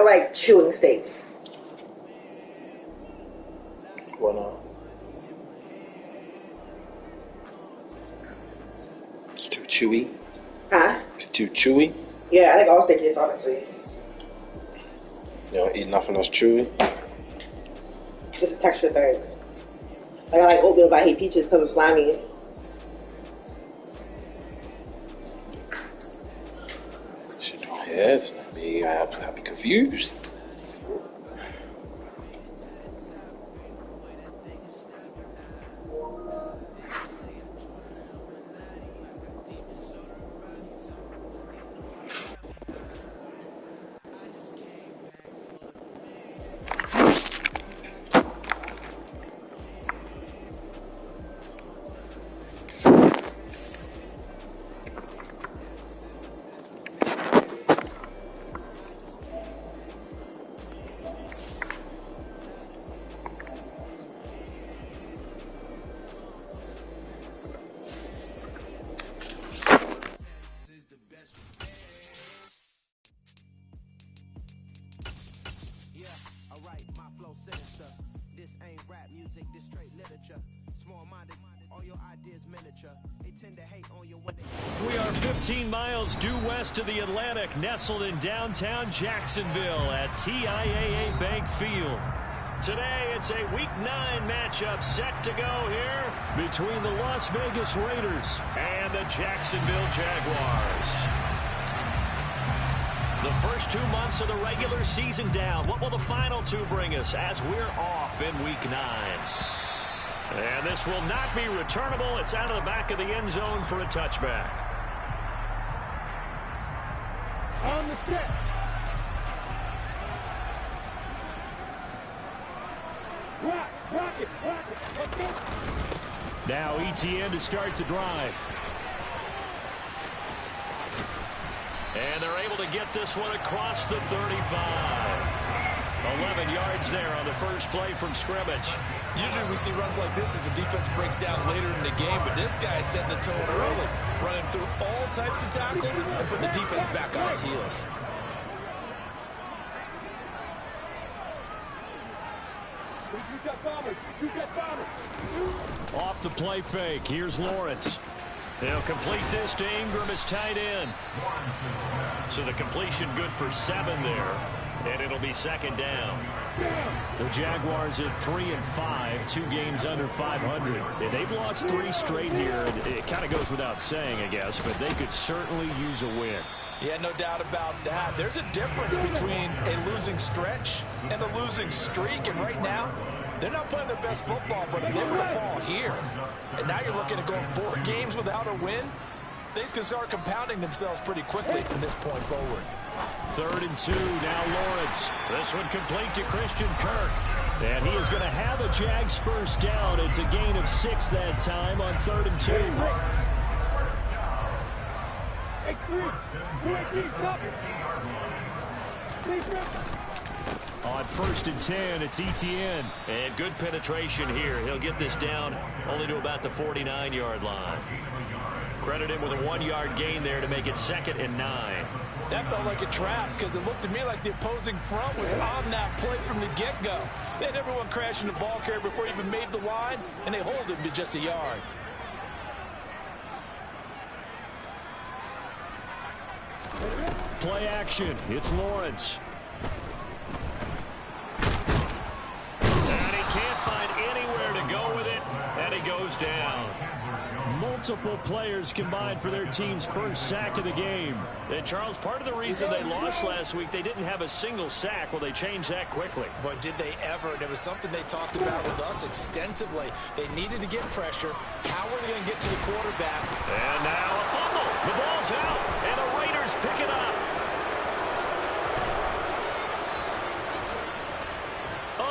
like chewing steak. Why not? It's too chewy. Huh? It's too chewy. Yeah, I think all steak is, honestly. You don't eat nothing that's chewy? It's a texture thing. Like I like oatmeal, but I hate peaches because it's slimy. Yes, I'd be confused. We are 15 miles due west of the Atlantic, nestled in downtown Jacksonville at TIAA Bank Field. Today, it's a Week 9 matchup set to go here between the Las Vegas Raiders and the Jacksonville Jaguars. The first 2 months of the regular season down. What will the final 2 bring us as we're off in Week 9? And this will not be returnable. It's out of the back of the end zone for a touchback. On the set. Now ETN to start the drive. And they're able to get this one across the 35. 11 yards there on the first play from scrimmage. Usually we see runs like this as the defense breaks down later in the game, but this guy is setting the tone early, running through all types of tackles and putting the defense back on its heels. Off the play fake, here's Lawrence. They'll complete this to Ingram as tight end. So the completion good for 7 there. And it'll be second down. The Jaguars at 3-5, 2 games under 500. And they've lost 3 straight here. And it kind of goes without saying, I guess, but they could certainly use a win. Yeah, no doubt about that. There's a difference between a losing stretch and a losing streak. And right now, they're not playing their best football, but if they were to fall here, and now you're looking at going 4 games without a win, things can start compounding themselves pretty quickly from this point forward. 3rd and 2, now Lawrence. This one complete to Christian Kirk. And he is going to have a Jags first down. It's a gain of 6 that time on 3rd and 2. On 1st and 10, it's ETN. And good penetration here. He'll get this down only to about the 49-yard line. Credit him with a 1-yard gain there to make it 2nd and 9. That felt like a trap because it looked to me like the opposing front was on that play from the get-go. They had everyone crashing the ball carrier before he even made the line, and they hold him to just a yard. Play action. It's Lawrence. And he can't find anywhere to go with it, and he goes down. Multiple players combined for their team's first sack of the game. And Charles, part of the reason they lost last week, they didn't have a single sack. Well, they changed that quickly. But did they ever? And it was something they talked about with us extensively. They needed to get pressure. How are they going to get to the quarterback? And now a fumble. The ball's out, and the Raiders pick it up.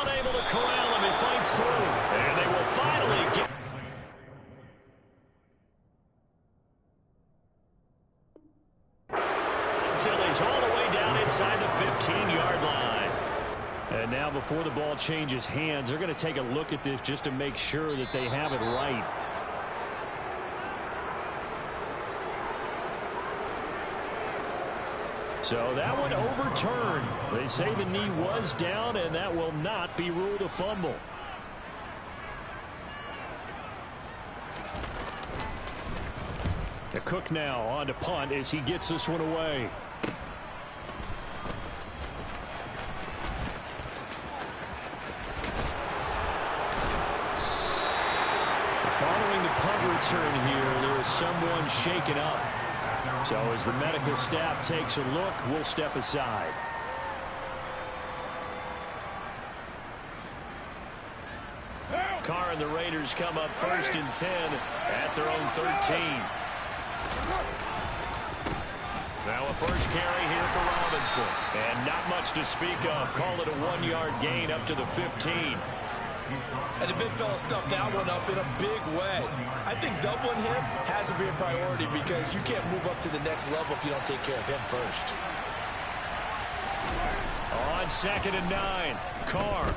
Unable to corral him, he fights through. And they will finally get... Until he's all the way down inside the 15-yard line. And now before the ball changes hands, they're going to take a look at this just to make sure that they have it right. So that one overturned. They say the knee was down, and that will not be ruled a fumble. The Cook now on to punt as he gets this one away. Following the punt return here, there is someone shaken up. So as the medical staff takes a look, we'll step aside. Carr and the Raiders come up 1st and 10 at their own 13. Now a first carry here for Robinson. And not much to speak of. Call it a 1-yard gain up to the 15. And the big fella stuffed that one up in a big way. I think doubling him has to be a priority because you can't move up to the next level if you don't take care of him first. On 2nd and 9, Carr.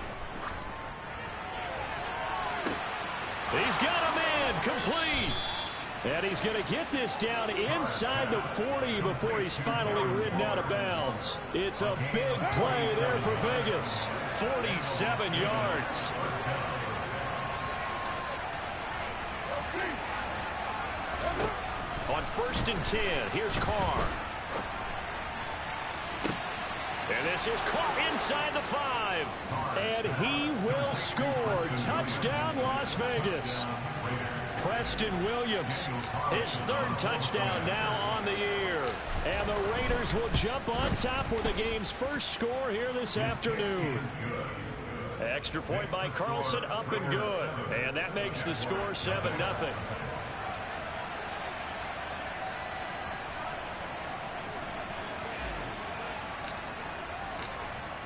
He's got a man complete. And he's going to get this down inside the 40 before he's finally ridden out of bounds. It's a big play there for Vegas. 47 yards. On 1st and 10, here's Carr. And this is caught inside the 5. And he will score. Touchdown, Las Vegas. Preston Williams, his 3rd touchdown now on the year. And the Raiders will jump on top with the game's first score here this afternoon. Extra point by Carlson, up and good. And that makes the score 7-0.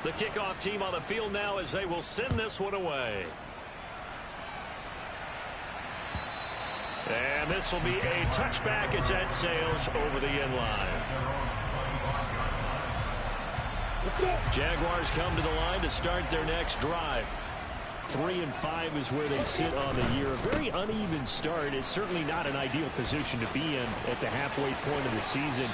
The kickoff team on the field now as they will send this one away. And this will be a touchback as that sails over the end line. Jaguars come to the line to start their next drive. 3-5 is where they sit on the year. A very uneven start is certainly not an ideal position to be in at the halfway point of the season.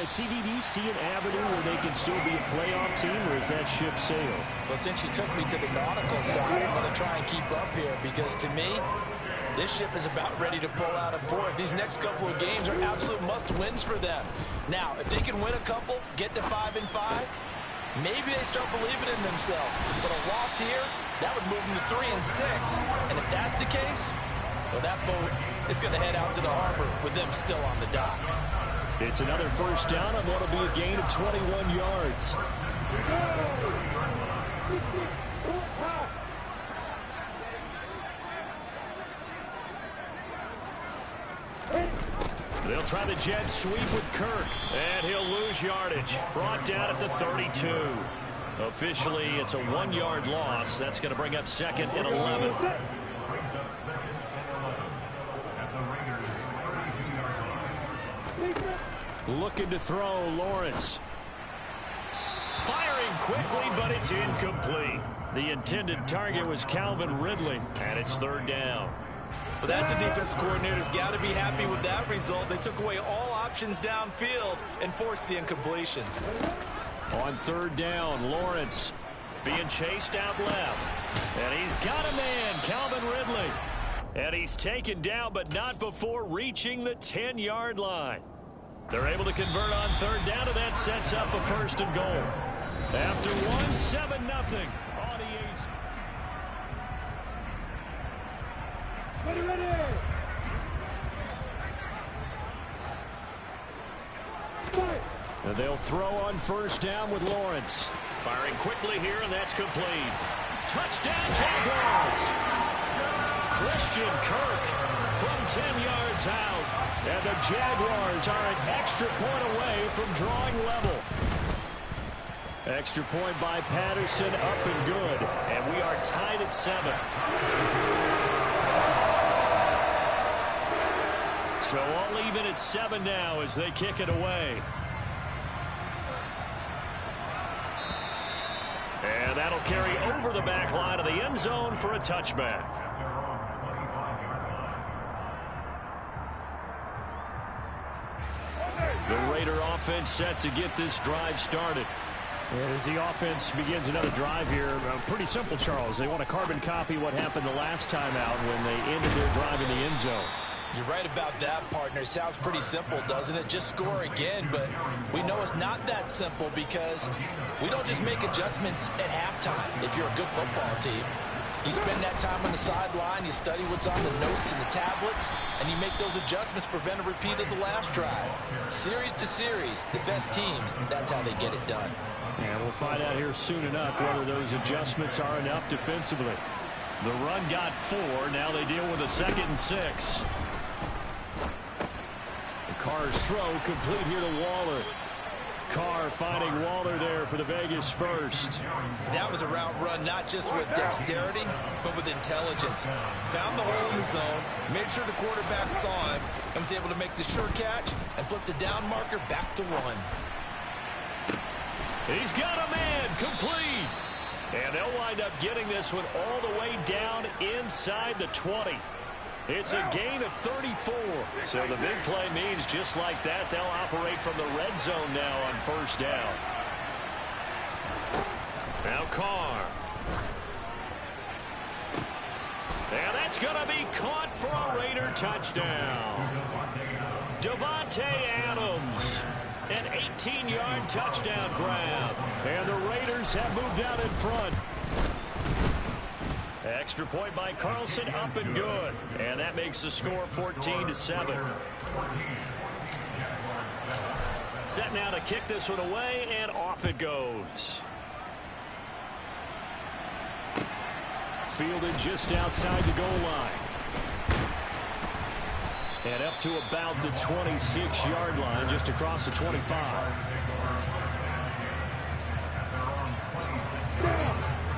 CD, do you see an avenue where they can still be a playoff team, or is that ship sailed? Well, since you took me to the nautical side, I'm going to try and keep up here because to me, this ship is about ready to pull out of port. These next couple of games are absolute must-wins for them. Now, if they can win a couple, get to 5-5, maybe they start believing in themselves. But a loss here, that would move them to 3-6. And if that's the case, well, that boat is going to head out to the harbor with them still on the dock. It's another first down on what will be a gain of 21 yards. They'll try the jet sweep with Kirk, and he'll lose yardage. Brought down at the 32. Officially, it's a 1-yard loss. That's going to bring up 2nd and 11. Looking to throw, Lawrence. Firing quickly, but it's incomplete. The intended target was Calvin Ridley, and it's 3rd down. Well, that's a defensive coordinator's got to be happy with that result. They took away all options downfield and forced the incompletion. On 3rd down, Lawrence being chased out left. And he's got a man, Calvin Ridley. And he's taken down, but not before reaching the 10-yard line. They're able to convert on 3rd down, and that sets up a 1st and goal. After 7-0 on EA's. Ready. And they'll throw on 1st down with Lawrence. Firing quickly here, and that's complete. Touchdown, Jaguars! Christian Kirk from 10 yards out. And the Jaguars are an extra point away from drawing level. Extra point by Patterson, up and good. And we are tied at 7. So all even at 7 now as they kick it away. And that'll carry over the back line of the end zone for a touchback. The Raider offense set to get this drive started. And as the offense begins another drive here, pretty simple, Charles. They want to carbon copy what happened the last time out when they ended their drive in the end zone. You're right about that, partner. It sounds pretty simple, doesn't it? Just score again, but we know it's not that simple because we don't just make adjustments at halftime if you're a good football team. You spend that time on the sideline, you study what's on the notes and the tablets, and you make those adjustments, prevent a repeat of the last drive. Series to series, the best teams, that's how they get it done. And we'll find out here soon enough whether those adjustments are enough defensively. The run got 4. Now they deal with a 2nd and 6. Carr's throw complete here to Waller. Carr finding Waller there for the Vegas first. That was a route run not just with dexterity, but with intelligence. Found the hole in the zone, made sure the quarterback saw him, and was able to make the sure catch and flip the down marker back to 1. He's got a man complete. And they'll wind up getting this one all the way down inside the 20. It's a gain of 34. So the big play means just like that, they'll operate from the red zone now on first down. Now Carr. And that's going to be caught for a Raider touchdown. Davante Adams. An 18-yard touchdown grab. And the Raiders have moved out in front. Extra point by Carlson, up and good. And that makes the score 14-7. Set now to kick this one away, and off it goes. Fielded just outside the goal line. And up to about the 26-yard line, just across the 25.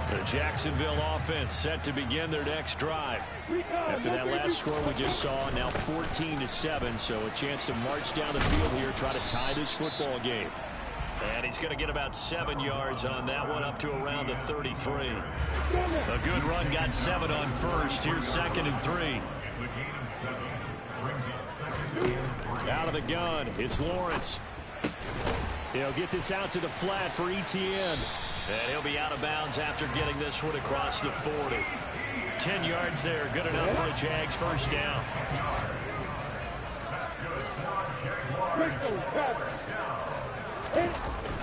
The Jacksonville offense set to begin their next drive. After that last score we just saw, now 14-7, so a chance to march down the field here, try to tie this football game. And he's going to get about 7 yards on that one, up to around the 33. A good run, got 7 on first. Here's 2nd and 3. Out of the gun, it's Lawrence. He'll get this out to the flat for Etienne. And he'll be out of bounds after getting this one across the 40. 10 yards there, good enough for a Jags first down.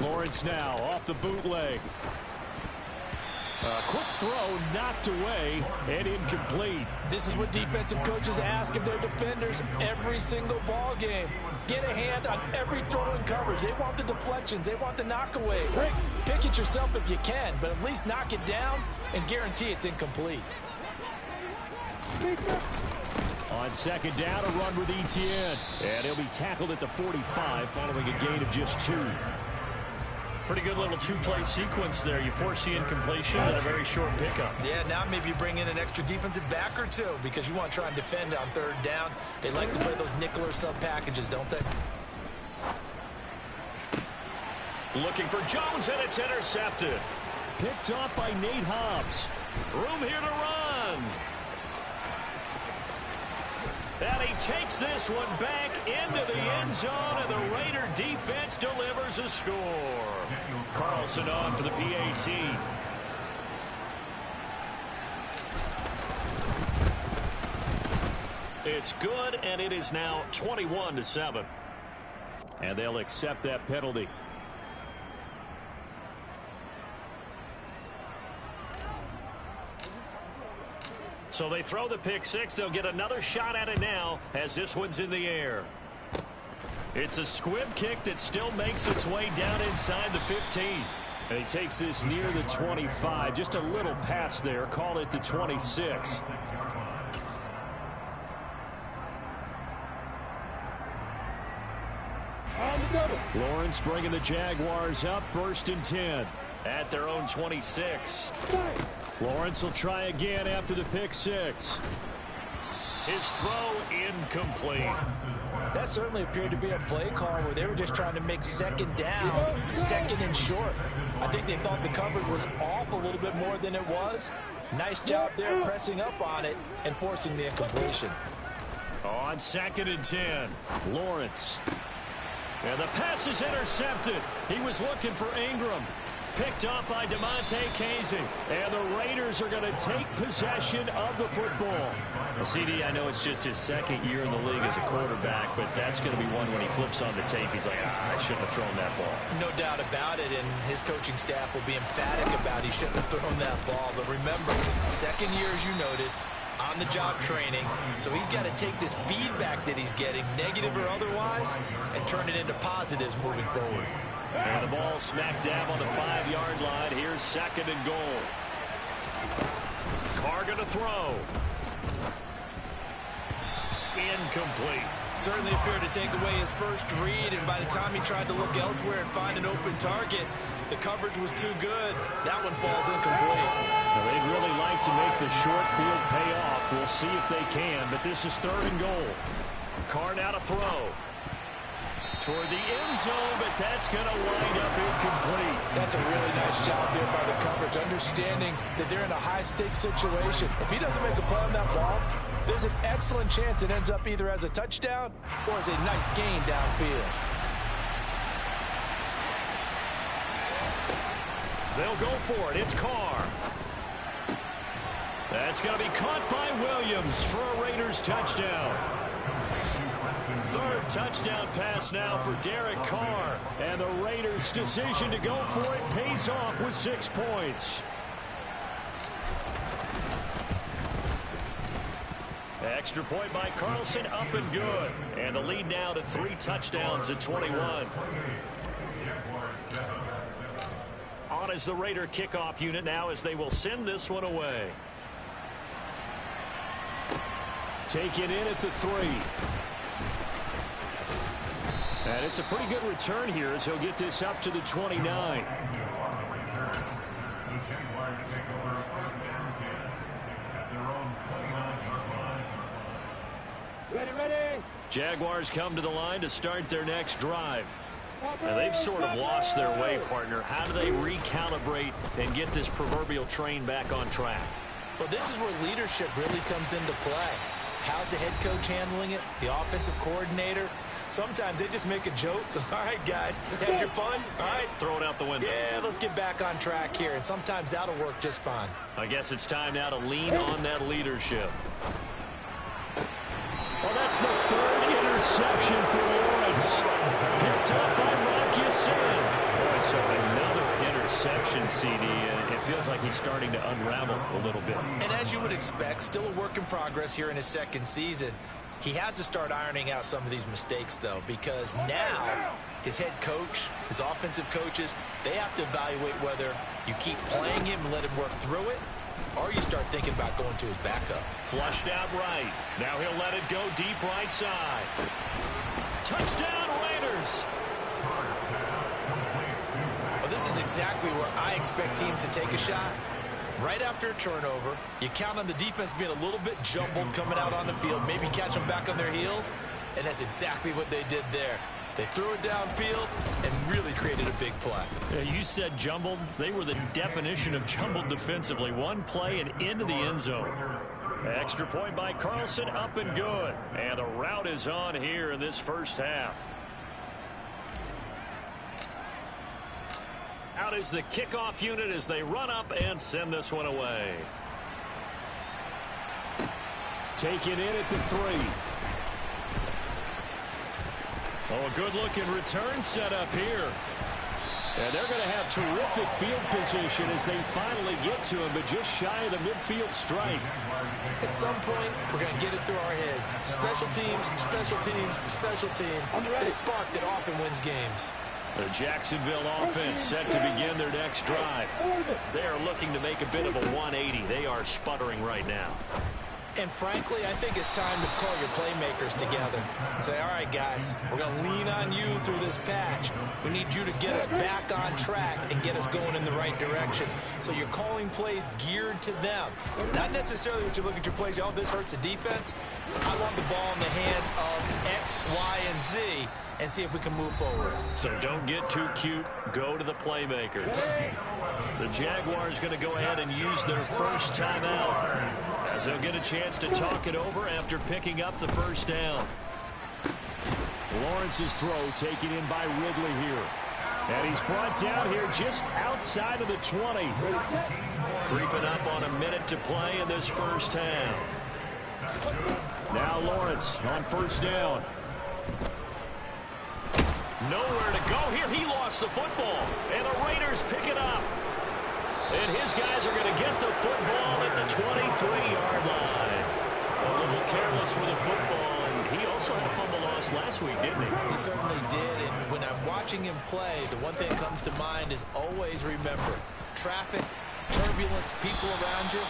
Lawrence now off the bootleg. A quick throw knocked away and incomplete. This is what defensive coaches ask of their defenders every single ball game. Get a hand on every throw in coverage. They want the deflections. They want the knockaways. Pick it yourself if you can, but at least knock it down and guarantee it's incomplete. On 2nd down, a run with Etienne. And he'll be tackled at the 45 following a gain of just 2. Pretty good little two-play sequence there. You force the incompletion and a very short pickup. Yeah, now maybe you bring in an extra defensive back or two because you want to try and defend on 3rd down. They like to play those nickel or sub packages, don't they? Looking for Jones, and it's intercepted. Picked off by Nate Hobbs. Room here to run. And he takes this one back into the end zone, and the Raider defense delivers a score. Carlson on for the PAT. It's good, and it is now 21-7. And they'll accept that penalty. So they throw the pick 6. They'll get another shot at it now as this one's in the air. It's a squib kick that still makes its way down inside the 15. And he takes this near the 25. Just a little pass there. Call it the 26. Lawrence bringing the Jaguars up 1st and 10. At their own 26. Lawrence will try again after the pick 6. His throw incomplete. That certainly appeared to be a play call where they were just trying to make 2nd down, 2nd and short. I think they thought the coverage was off a little bit more than it was. Nice job there pressing up on it and forcing the incompletion. On 2nd and 10. Lawrence. And the pass is intercepted. He was looking for Ingram. Picked up by Damontae Kazee. And the Raiders are going to take possession of the football. Well, CD, I know it's just his second year in the league as a quarterback, but that's going to be one when he flips on the tape. He's like, I shouldn't have thrown that ball. No doubt about it, and his coaching staff will be emphatic about he shouldn't have thrown that ball. But remember, second year, as you noted, on-the-job training, so he's got to take this feedback that he's getting, negative or otherwise, and turn it into positives moving forward. And the ball smack dab on the 5-yard line. Here's second and goal. Carr going to throw. Incomplete. Certainly appeared to take away his first read, and by the time he tried to look elsewhere and find an open target, the coverage was too good. That one falls incomplete. Now, they'd really like to make the short field pay off. We'll see if they can, but this is third and goal. Carr now to throw. Toward the end zone, but that's going to wind up incomplete. That's a really nice job there by the coverage, understanding that they're in a high-stakes situation. If he doesn't make a play on that ball, there's an excellent chance it ends up either as a touchdown or as a nice gain downfield. They'll go for it. It's Carr. That's going to be caught by Williams for a Raiders touchdown. Third touchdown pass now for Derek Carr. And the Raiders' decision to go for it pays off with 6 points. Extra point by Carlson, up and good. And the lead now to 3 touchdowns at 21. On is the Raider kickoff unit now as they will send this one away. Taken in at the 3. And it's a pretty good return here as he'll get this up to the 29. Ready. Jaguars come to the line to start their next drive. Now they've sort of lost their way, partner. How do they recalibrate and get this proverbial train back on track? Well, this is where leadership really comes into play. How's the head coach handling it? The offensive coordinator? Sometimes they just make a joke. All right, guys, had your fun? All right. Throw it out the window. Yeah, let's get back on track here. And sometimes that'll work just fine. I guess it's time now to lean on that leadership. Well, that's the 3rd interception for Lawrence. Picked up by Rock Ya-Sin. Boy, so another interception, CD, and it feels like he's starting to unravel a little bit. And as you would expect, still a work in progress here in his second season. He has to start ironing out some of these mistakes, though, because now his head coach, his offensive coaches, they have to evaluate whether you keep playing him and let him work through it, or you start thinking about going to his backup. Flushed out right. Now he'll let it go deep right side. Touchdown, Raiders. Well, this is exactly where I expect teams to take a shot. Right after a turnover, you count on the defense being a little bit jumbled coming out on the field, maybe catch them back on their heels, and that's exactly what they did there. They threw it downfield and really created a big play. You said jumbled. They were the definition of jumbled defensively. One play and into the end zone. Extra point by Carlson, up and good. And the route is on here in this first half. Out is the kickoff unit as they run up and send this one away. Taken in at the 3. Oh, a good-looking return set up here. And they're going to have terrific field position as they finally get to him, but just shy of the midfield stripe. At some point, we're going to get it through our heads. Special teams, special teams, special teams. The spark that often wins games. The Jacksonville offense set to begin their next drive. They are looking to make a bit of a 180. They are sputtering right now. And frankly, I think it's time to call your playmakers together and say, all right, guys, we're going to lean on you through this patch. We need you to get us back on track and get us going in the right direction. So you're calling plays geared to them. Not necessarily what you look at your plays, oh, this hurts the defense. I want the ball in the hands of X, Y, and Z and see if we can move forward. So don't get too cute. Go to the playmakers. The Jaguars going to go ahead and use their first timeout as they'll get a chance to talk it over after picking up the first down. Lawrence's throw taken in by Ridley here. And he's brought down here just outside of the 20. Creeping up on a minute to play in this first half. Now Lawrence on first down. Nowhere to go here. He lost the football. And the Raiders pick it up. And his guys are going to get the football at the 23-yard line. A little careless with the football. And he also had a fumble loss last week, didn't he? He certainly did. And when I'm watching him play, the one thing that comes to mind is always remember, traffic, turbulence, people around you.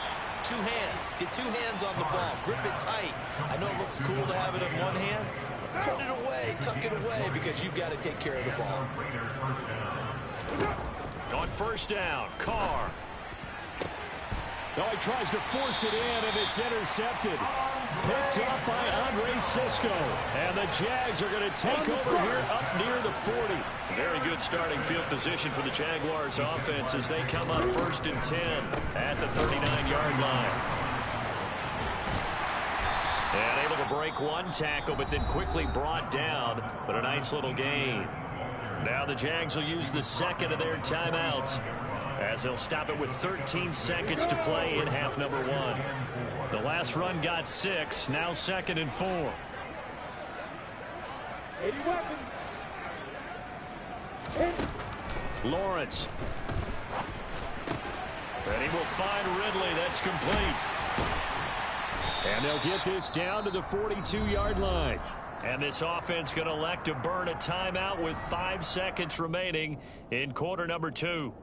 2 hands. Get 2 hands on the ball. Grip it tight. I know it looks cool to have it in one hand. Put it away. Tuck it away because you've got to take care of the ball. On first down, Carr. Oh, he tries to force it in, and it's intercepted. Picked up by Andre Cisco. And the Jags are going to take over here up near the 40. Very good starting field position for the Jaguars offense as they come up first and 10 at the 39-yard line. And able to break one tackle, but then quickly brought down. But a nice little gain. Now the Jags will use the second of their timeouts as they'll stop it with 13 seconds to play in half number 1. The last run got 6, now 2nd and 4. Lawrence. And he will find Ridley. That's complete. And they'll get this down to the 42-yard line. And this offense going to elect to burn a timeout with 5 seconds remaining in quarter number 2.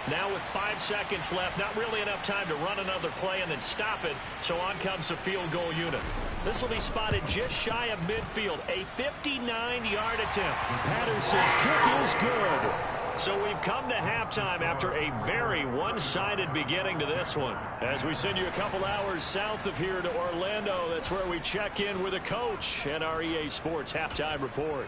Now with 5 seconds left, not really enough time to run another play and then stop it, so on comes the field goal unit. This will be spotted just shy of midfield, a 59-yard attempt. Patterson's kick is good. So we've come to halftime after a very one-sided beginning to this one. As we send you a couple hours south of here to Orlando, that's where we check in with a coach and our EA Sports Halftime Report.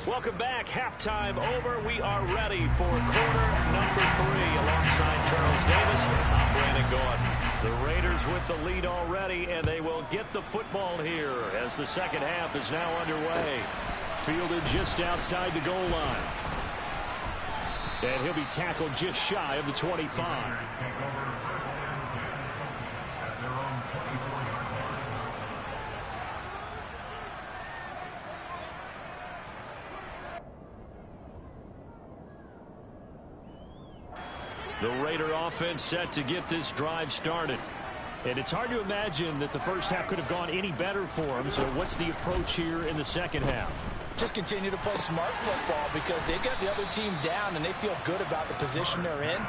Welcome back. Halftime over. We are ready for quarter number 3. Alongside Charles Davis, I'm Brandon Gordon. The Raiders with the lead already, and they will get the football here as the second half is now underway. Fielded just outside the goal line. And he'll be tackled just shy of the 25. The Raider offense set to get this drive started. And it's hard to imagine that the first half could have gone any better for them. So what's the approach here in the second half? Just continue to play smart football because they got the other team down and they feel good about the position they're in.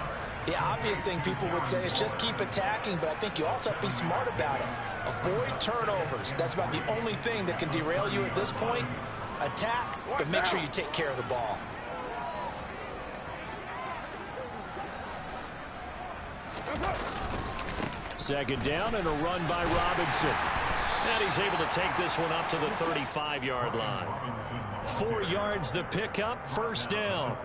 The obvious thing people would say is just keep attacking, but I think you also have to be smart about it. Avoid turnovers. That's about the only thing that can derail you at this point. Attack, but make sure you take care of the ball. Second down and a run by Robinson. And he's able to take this one up to the 35-yard line. 4 yards the pickup, first down.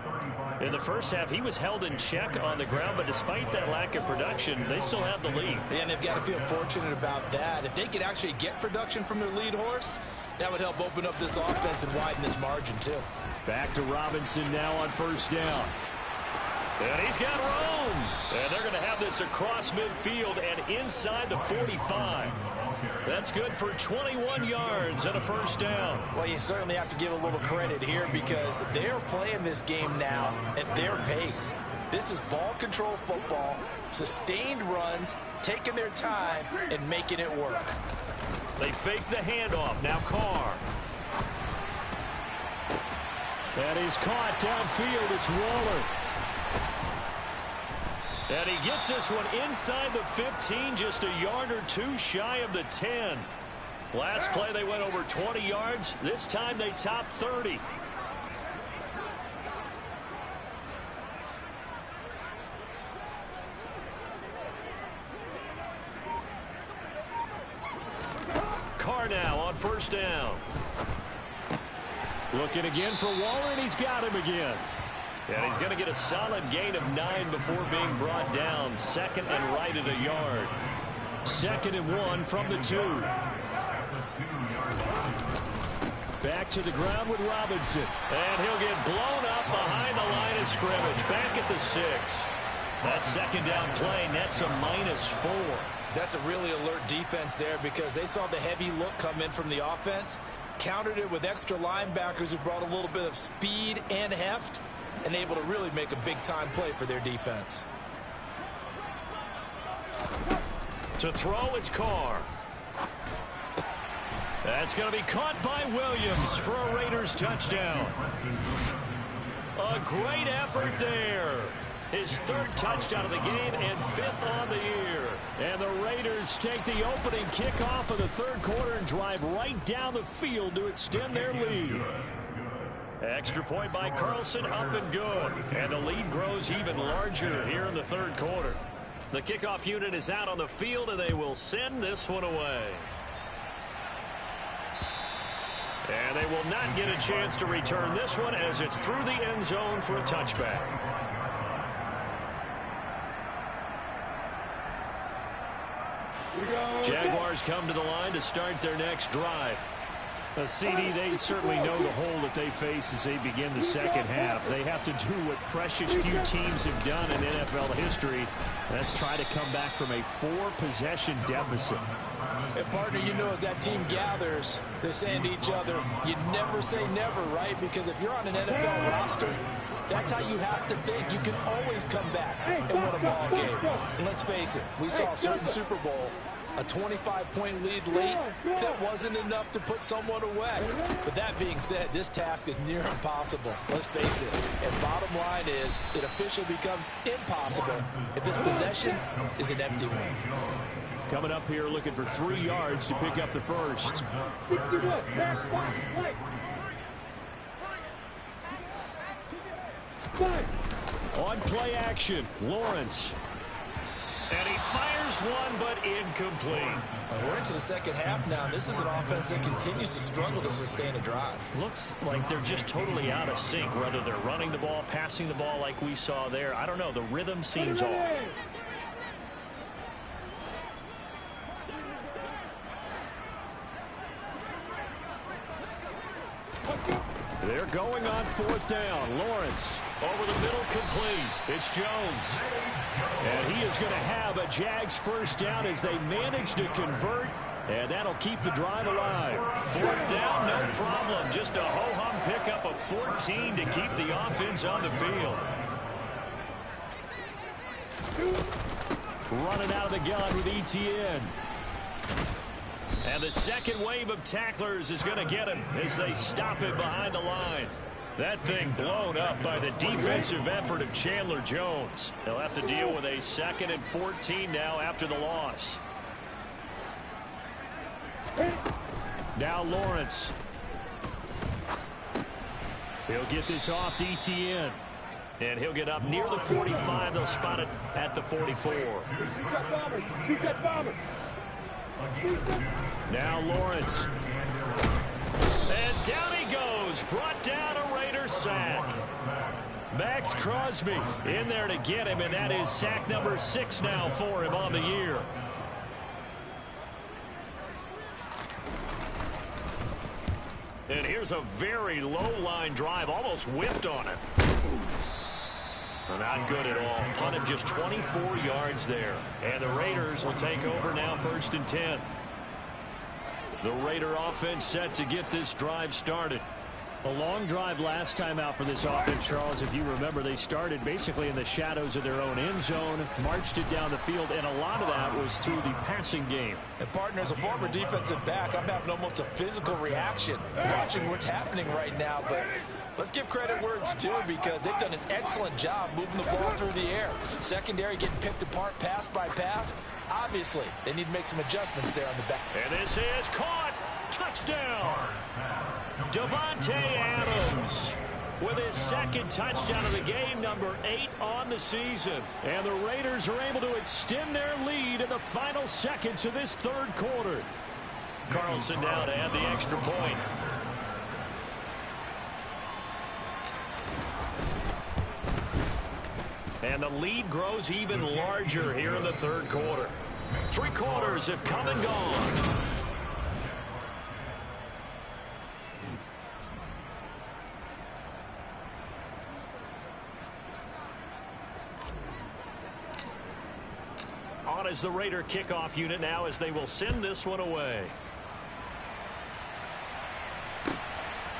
In the first half, he was held in check on the ground, but despite that lack of production, they still have the lead. And they've got to feel fortunate about that. If they could actually get production from their lead horse, that would help open up this offense and widen this margin too. Back to Robinson now on first down. And he's got room. And they're going to have this across midfield and inside the 45. That's good for 21 yards and a first down. Well, you certainly have to give a little credit here because they're playing this game now at their pace. This is ball control football, sustained runs, taking their time, and making it work. They fake the handoff. Now Carr. And he's caught downfield. It's Waller. And he gets this one inside the 15, just a yard or two shy of the 10. Last play they went over 20 yards. This time they topped 30. Carr now on first down. Looking again for Waller, and he's got him again. And he's going to get a solid gain of 9 before being brought down. Second and right at a yard. 2nd and 1 from the 2. Back to the ground with Robinson. And he'll get blown up behind the line of scrimmage. Back at the 6. That second down play nets a -4. That's a really alert defense there because they saw the heavy look come in from the offense, countered it with extra linebackers who brought a little bit of speed and heft, and able to really make a big-time play for their defense. To throw, it's Carr. That's going to be caught by Williams for a Raiders touchdown. A great effort there. His 3rd touchdown of the game and 5th on the year. And the Raiders take the opening kickoff of the 3rd quarter and drive right down the field to extend their lead. Extra point by Carlson, up and good. And the lead grows even larger here in the 3rd quarter. The kickoff unit is out on the field, and they will send this one away. And they will not get a chance to return this one as it's through the end zone for a touchback. Jaguars come to the line to start their next drive. CD, they certainly know the hole that they face as they begin the second half. They have to do what precious few teams have done in NFL history. That's try to come back from a 4-possession deficit. And partner, you know, as that team gathers, they're saying to each other, you never say never, right? Because if you're on an NFL roster, that's how you have to think. You can always come back and win a ball game. And let's face it, we saw a certain Super Bowl, a 25-point lead late, that wasn't enough to put someone away. But that being said, this task is near impossible. Let's face it. And bottom line is, it officially becomes impossible if this possession is an empty one. Coming up here looking for 3 yards to pick up the first. On play action, Lawrence. And he fires one, but incomplete. We're into the second half now. This is an offense that continues to struggle to sustain a drive. Looks like they're just totally out of sync, whether they're running the ball, passing the ball like we saw there. I don't know. The rhythm seems off. They're going on 4th down. Lawrence over the middle, complete. It's Jones. And he is going to have a Jags first down as they manage to convert, and that'll keep the drive alive. 4th down, no problem. Just a ho-hum pickup of 14 to keep the offense on the field. Running out of the gun with Etienne. And the second wave of tacklers is going to get him as they stop him behind the line. That thing blown up by the defensive effort of Chandler Jones. They'll have to deal with a 2nd and 14 now after the loss. Now Lawrence. He'll get this off to Etienne. And he'll get up near the 45. They'll spot it at the 44. Now Lawrence. And down he goes. Brought down a Raider sack. Maxx Crosby in there to get him, and that is sack number 6 now for him on the year. And here's a very low-line drive, almost whiffed on it. Not good at all. Punt him just 24 yards there. And the Raiders will take over now 1st and 10. The Raider offense set to get this drive started. A long drive last time out for this offense, Charles. If you remember, they started basically in the shadows of their own end zone, marched it down the field, and a lot of that was through the passing game. And partner, as a former defensive back, I'm having almost a physical reaction watching what's happening right now. But let's give credit where it's due because they've done an excellent job moving the ball through the air. Secondary getting picked apart pass by pass. Obviously, they need to make some adjustments there on the back. And this is caught. Touchdown. Davante Adams with his 2nd touchdown of the game, number 8 on the season. And the Raiders are able to extend their lead in the final seconds of this 3rd quarter. Carlson now to add the extra point. And the lead grows even larger here in the third quarter. 3 quarters have come and gone. On is the Raider kickoff unit now as they will send this one away.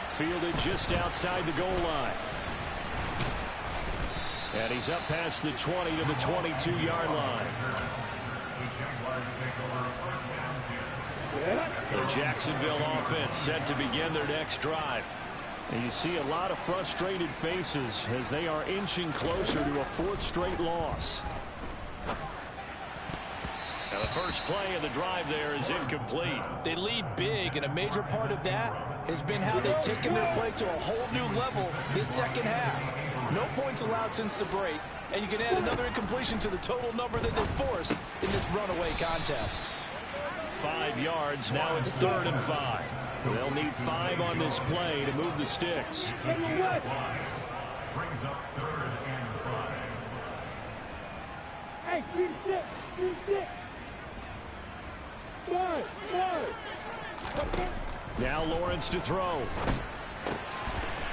Fielded just outside the goal line. And he's up past the 20 to the 22-yard line. The Jacksonville offense set to begin their next drive. And you see a lot of frustrated faces as they are inching closer to a 4th straight loss. Now the first play of the drive there is incomplete. They lead big, and a major part of that has been how they've taken their play to a whole new level this second half. No points allowed since the break, and you can add another incompletion to the total number that they've forced in this runaway contest. 5 yards, now it's 3rd and 5. They'll need 5 on this play to move the sticks. Brings up 3rd and 5. Hey, 3-6. Now Lawrence to throw.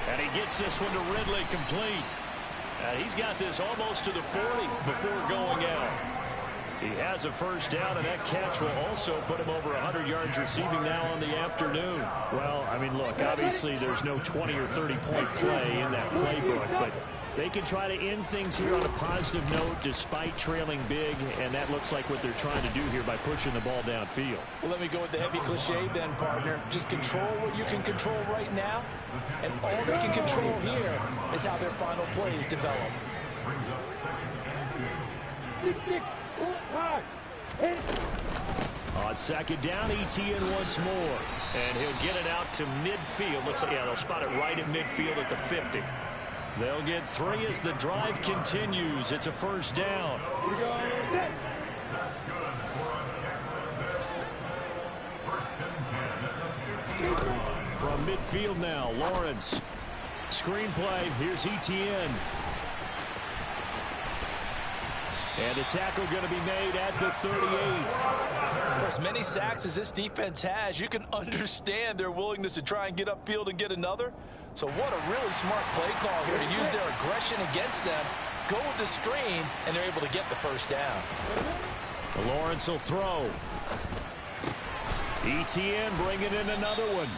And he gets this one to Ridley complete. And he's got this almost to the 40 before going out. He has a first down, and that catch will also put him over 100 yards receiving now on the afternoon. Well, I mean, look, obviously there's no 20 or 30-point play in that playbook, but they can try to end things here on a positive note despite trailing big, and that looks like what they're trying to do here by pushing the ball downfield. Well, let me go with the heavy cliche then, partner. Just control what you can control right now, and all they can control here is how their final plays develop. On second down, Etienne once more. And he'll get it out to midfield. Looks like, yeah, they'll spot it right at midfield at the 50. They'll get 3 as the drive continues. It's a first down. From midfield now, Lawrence. Screenplay, here's Etienne. And a tackle going to be made at the 38. For as many sacks as this defense has, you can understand their willingness to try and get upfield and get another. So what a really smart play call here to use their aggression against them, go with the screen, and they're able to get the first down. Lawrence will throw. Etienne bringing in another one.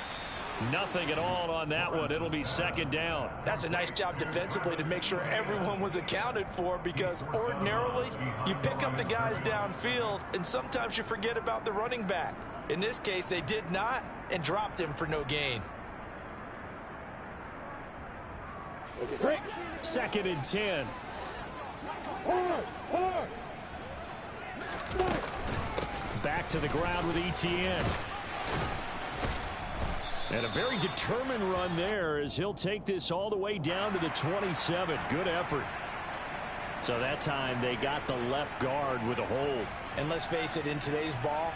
Nothing at all on that one. It'll be second down. That's a nice job defensively to make sure everyone was accounted for, because ordinarily you pick up the guys downfield and sometimes you forget about the running back. In this case, they did not and dropped him for no gain. Second and 10. Back to the ground with Etienne. And a very determined run there as he'll take this all the way down to the 27. Good effort. So that time they got the left guard with a hold. And let's face it, in today's ball,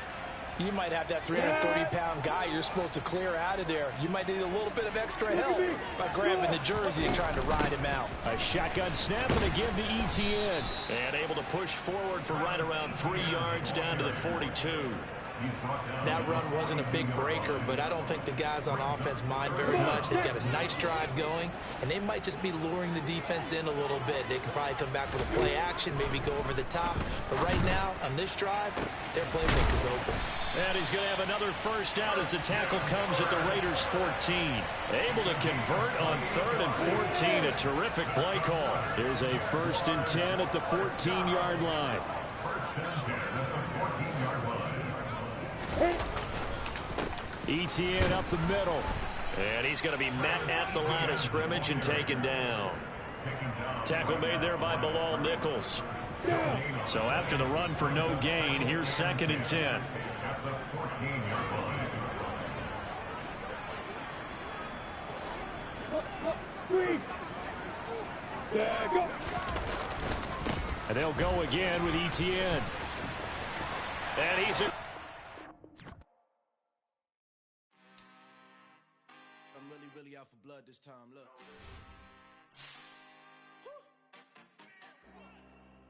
you might have that 330-pound guy you're supposed to clear out of there. You might need a little bit of extra help by grabbing the jersey and trying to ride him out. A shotgun snap and again to Etienne. And able to push forward for right around 3 yards down to the 42. That run wasn't a big breaker, but I don't think the guys on offense mind very much. They've got a nice drive going, and they might just be luring the defense in a little bit. They can probably come back with a play action, maybe go over the top. But right now, on this drive, their playbook is open. And he's going to have another first down as the tackle comes at the Raiders' 14. Able to convert on 3rd and 14. A terrific play call. There's a 1st and 10 at the 14-yard line. Etienne up the middle. And he's going to be met at the line of scrimmage and taken down. Tackle made there by Bilal Nichols. So after the run for no gain, here's 2nd and 10. And they'll go again with Etienne. And he's time, look.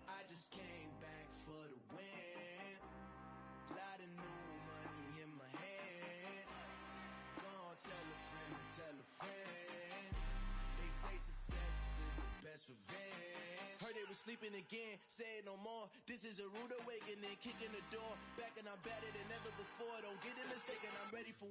I just came back for the win. Lot of new money in my hand. Gonna tell a friend to tell a friend. They say success is the best revenge. Heard they was sleeping again, say it no more. This is a rude awakening, kicking the door. Back and I'm better than ever before. Don't get it mistaken, I'm ready for